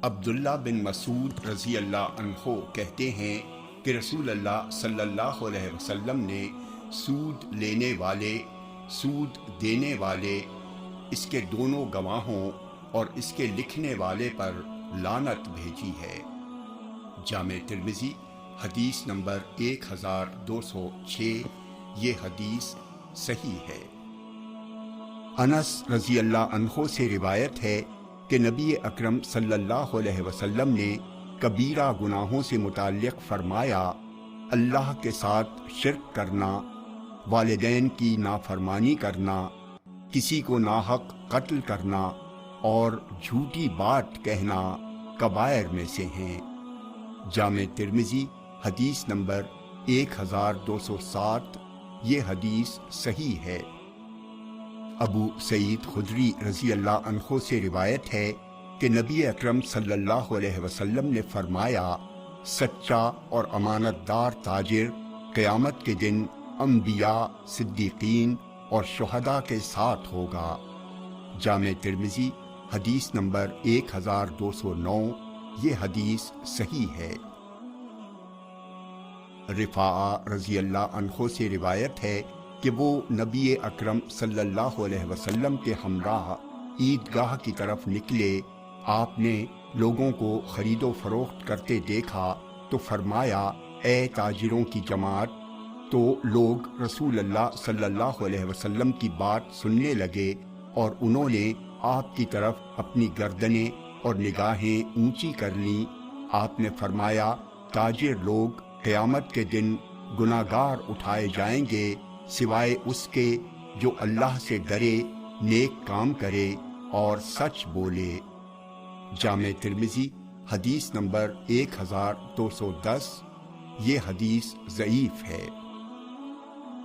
عبداللہ بن مسعود رضی اللہ عنہ کہتے ہیں کہ رسول اللہ صلی اللہ علیہ وسلم نے سود لینے والے، سود دینے والے، اس کے دونوں گواہوں اور اس کے لکھنے والے پر لعنت بھیجی ہے۔ جامع ترمذی حدیث نمبر 1206، یہ حدیث صحیح ہے۔ انس رضی اللہ عنہ سے روایت ہے کہ نبی اکرم صلی اللہ علیہ وسلم نے کبیرہ گناہوں سے متعلق فرمایا، اللہ کے ساتھ شرک کرنا، والدین کی نافرمانی کرنا، کسی کو ناحق قتل کرنا اور جھوٹی بات کہنا کبائر میں سے ہیں۔ جامع ترمذی حدیث نمبر 1207، یہ حدیث صحیح ہے۔ ابو سعید خدری رضی اللہ عنہ سے روایت ہے کہ نبی اکرم صلی اللہ علیہ وسلم نے فرمایا، سچا اور امانت دار تاجر قیامت کے دن انبیاء، صدیقین اور شہداء کے ساتھ ہوگا۔ جامع ترمذی حدیث نمبر 1209، یہ حدیث صحیح ہے۔ رفاعہ رضی اللہ عنہ سے روایت ہے کہ وہ نبی اکرم صلی اللہ علیہ وسلم کے ہمراہ عیدگاہ کی طرف نکلے، آپ نے لوگوں کو خرید و فروخت کرتے دیکھا تو فرمایا، اے تاجروں کی جماعت۔ تو لوگ رسول اللہ صلی اللہ علیہ وسلم کی بات سننے لگے اور انہوں نے آپ کی طرف اپنی گردنیں اور نگاہیں اونچی کر لیں۔ آپ نے فرمایا، تاجر لوگ قیامت کے دن گناہگار اٹھائے جائیں گے سوائے اس کے جو اللہ سے ڈرے، نیک کام کرے اور سچ بولے۔ جامع ترمذی حدیث نمبر 1210، یہ حدیث ضعیف ہے۔